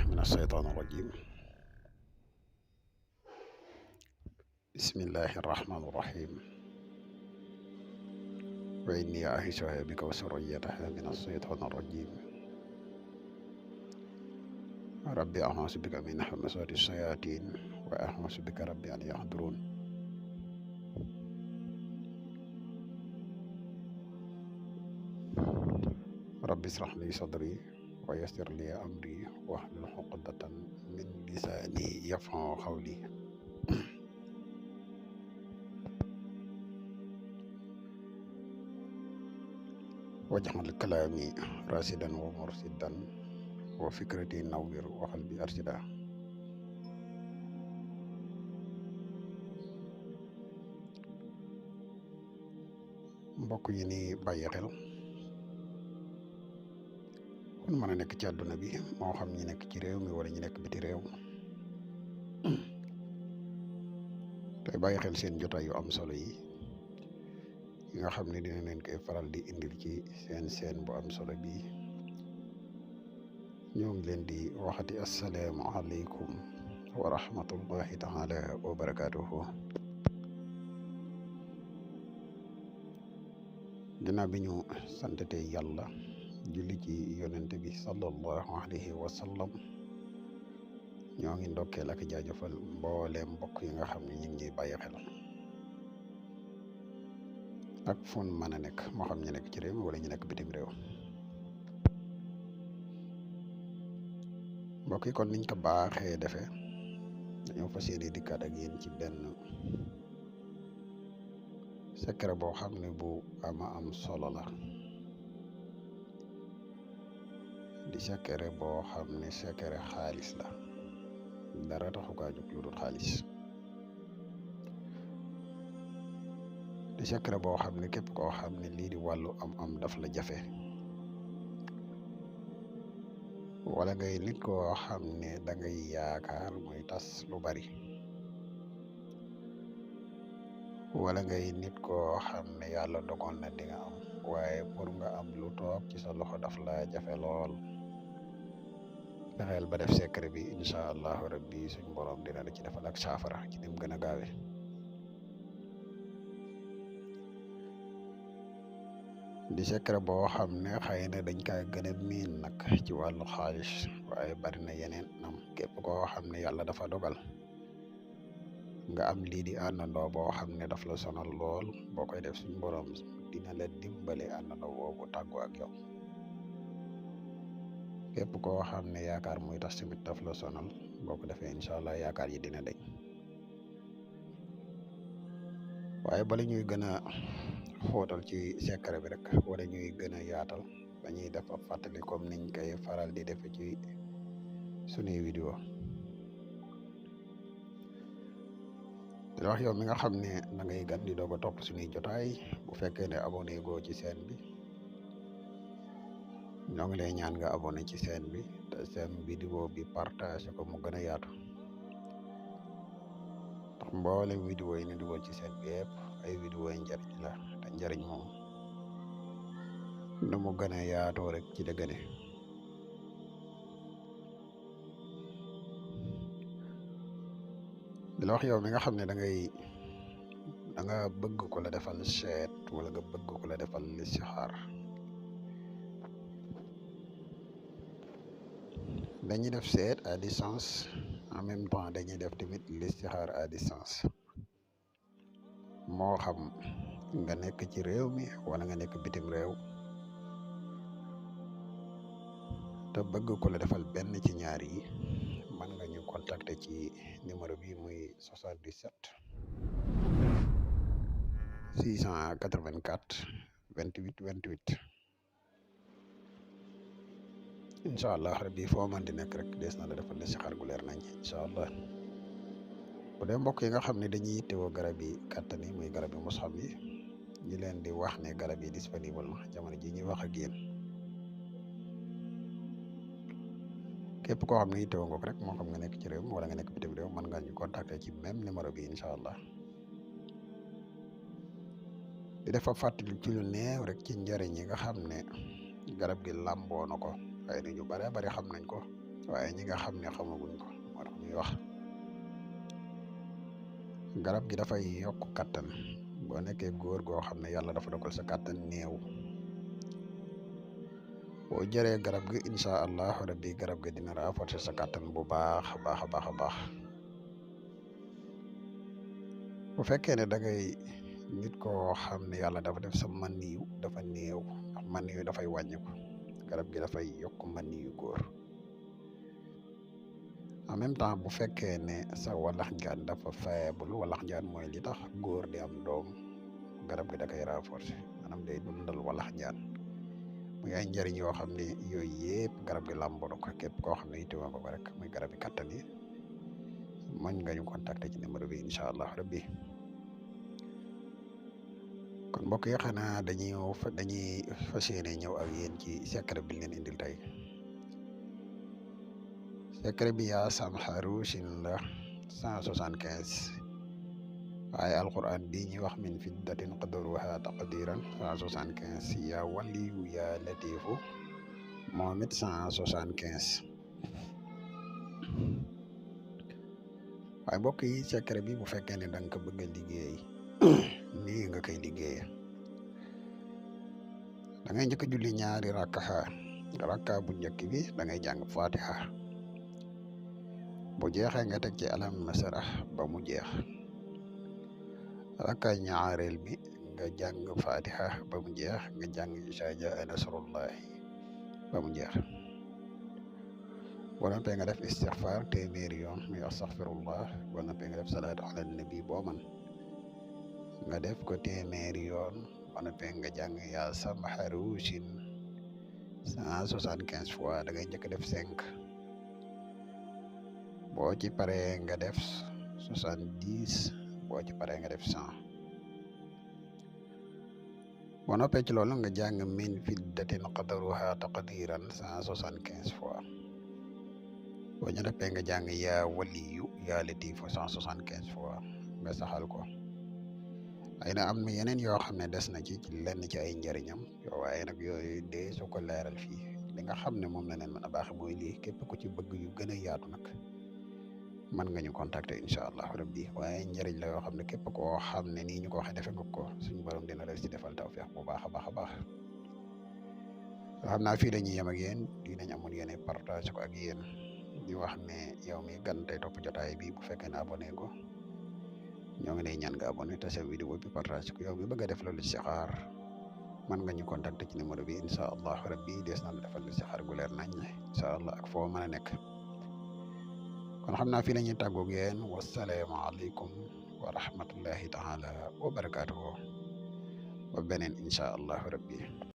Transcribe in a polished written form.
من الشيطان الرجيم. بسم الله الرحمن الرحيم. وإني أعيذها بك وذريتها من الشيطان الرجيم. ربي أعوذ بك من همزات الشياطين وأعوذ بك ربي أن يحضرون. ربي اشرح لي صدري ويسر لي أمري واحلل عقدة من لساني يفقهوا قولي. واجعل كلامي راشدا ومرشدا وفكرتي نور وقلبي أرشدا. mbokk yi ni bàyyi xel fu mën a nekk ci àdduna bi moo xam ñi nekk ci réew mi wala ñi nekk biti réew tey bàyyi xel seen jotaay yu am solo yi nga xam ne dina leen koy faral di indil ci seen bu am solo bi ñoo ngi leen di waxati assalaamu aleykum wa rahmatullahi taala wa barakaatuhu. ginnaaw bi ñu santate yàlla julli ci yonente bi sallallahu alayhi wa sallam ñoo ngi ndokkeel ak jaajëfal mbooleem mbokk yi nga xam ne ñu ngi bàyyi xel ak fun mën a nekk moo xam ñu nekk ci réew mi wala ñu nekk bitim réew. mbokk yi kon niñ ko baaxee defee dañoo fas yéene dikkaat ak yéen ci benn secret boo xam ne bu am solo la di secret boo xam ne secret xaalis la dara taxu kaa jóg lu dul xaalis di secret boo xam ne képp koo xam ne lii di wàllu am daf la jafe wala ngay nit koo xam ne da ngay yaakaar muy tas lu bari wala ngay nit koo xam ne yàlla dogal na di nga am waaye pour nga am lu toog ci sa loxo daf la jafe lool fexeel ba def secret bi incha allahu rabbi suñ borom dina la ci defal ak saafara ci nim gën a gaawe. di secret boo xam ne xëy na dañ kaa gën a miin nag ci wàllu xaalis waaye bari na yeneen nam képp koo xam ne yàlla dafa dogal nga am lii di àndandoo boo xam ne daf la sonal lool boo koy def suñ borom dina la dimbale àndandoo boobu tàggu ak yow. képp koo xam ne yaakaar muy tas tamit daf la sonal boo ko defee incha allah yaakaar yi dina dañ. waaye bala ñuy gën a xóotal ci secret bi rek wala ñuy gën a yaatal dañuy def ab fàttali comme niñ koy faral di defe ci sunuy vidéo di wax yow mi nga xam ne da ngay gan di doog a topp suñuy jotaay bu fekkee ne abonné goo ci chaîne bi ñoo ngi lay ñaan nga abonné ci chaîne bi te seen vidéo bi partage ko mu gën a yaatu ndax mboolem vidéo yi ñu dugal ci chaîne bi yëpp ay vidéo yi njariñ la te njariñ moom nu mu gën a yaatoo rek ci la gëne. di la wax yow mi nga xam ne da nga bëgg ko la defal seet wala nga bëgg ko la defal listixaar dañuy def seet à distance en même temps dañuy def tamit listixaar à distance moo xam nga nekk ci réew mi wala nga nekk bitim réew te bëgg ko la defal benn ci ñaar yi mën nga ñu contacter ci numéro bi muy 77 684 28 28 incha allah rabbi foo mën di nekk rek des na la defal listixaar gu leer nañ incha allah. bu dee mbokk yi nga xam ne dañuy yittewoo garab yi kàttan yi muy garab yi musxam yi ñu leen di wax ne garab yi disponible na jamono ji ñuy wax ak yéen képp koo xam ne yittewoo nga ko rek moo xam nga nekk ci réew mi wala nga nekk bitim réew mën nga ñu contacter ci même numéro bi incha allah. di def fa fàttali ci lu néew rek ci njëriñ yi nga xam ne garab gi làmboo na ko xëy na ñu bare bari xam nañ ko waaye ñi nga xam ne xamaguñ ko moo tax ñuy wax. garab gi dafay yokk kattan boo nekkee góor goo xam ne yàlla dafa dogal sa kattan néew boo jëree garab gi incha allah rabbi garab gi dina renforcer sa kattan bu baax a baax a baax a baax. bu fekkee ne da ngay nit koo xam ne yàlla dafa def sa maniyu dafa néew ndax maniyu dafay wàññiku garab gi dafay yokk maniyu góor. en même temps bu fekkee ne sa walax njaan dafa faible walax njaan mooy li tax góor di am doom garab gi da koy renforcer maanaam day dundal walax njaan muy ay njëriñ yoo xam ne yooyu yëpp garab gi làmboo na ko képp koo xam ne itteewoo nga ko rek muy garab yi kattan yi mën nga ñu contacter ci numéro bi incha allah rabbi. kon mbokk yi xanaa dañuy fas yéene ñëw ak yéen ci secret bi leen indil tey. secret bi yaa samxaru sin la 175 waaye alquran bi ñuy wax min fiddatin qadaruha taqdiran 175 yaa waliyu yaa latifu moom it 175. waaye mbokk yi secret bi bu fekkee ne da nga ko bëgg a liggéey nii nga koy liggéeye da ngay njëkk a julli ñaari rakka bu njëkk bi da ngay jàng fatiha bu jeexee nga teg ci alam nasrah ba mu jeex. rakka ñaareel bi nga jàng fatiha ba mu jeex nga jàng izaa jaa nasrullahi ba mu jeex. boo noppee nga def istixfar téeméeri yoon muy astaxfirullah boo noppee nga def salaatu ala nabi boo man nga def ko téeméeri yoon boo noppee nga jàng yaa samxaru sin 175 fois da ngay njëkk def 5 boo ci paree nga def 70 boo ci paree nga def 100 boo noppee ci loolu nga jàng min fiddatin qadaruha taqdiran 175 fois boo ñu noppee nga jàng yaa waliyu yaa latifu 175 fois nga saxal ko. ay na am na yeneen yoo xam ne des na ci lenn ci ay njëriñam waaye nag yooyu dee su ko leeral fii li nga xam ne moom la leen mën a baaxe mooy lii képp ku ci bëgg yu gën a yaatu nag mën nga ñu contacter incha allah rabbi waaye njëriñ la yoo xam ne képp koo xam ne nii ñu ko waxee defe nga ko suñu borom dina la ci defal tawfeex bu baax a baax a baax. xam naa fii la ñuy yem ak yéen dinañ amoon yéene partage ko ak yéen di wax ne yow mi gan tey topp jotaay bi bu fekkee ne abonné ko ñoo ngi lay ñaan nga abonné te sa vidéo bi partage ko yow mi bëgg a def loolu ci xaar mën nga ñu contacter ci numéro bi incha allah rabbi des na la defal ci xaar gu leer nañ incha allah ak foo mën a nekk. kon xam naa fii la ñuy tàggoog yéen wasalaamaaleykum wa rahmatullahi taala wa barakaatuhu ba beneen incha allah rabbi.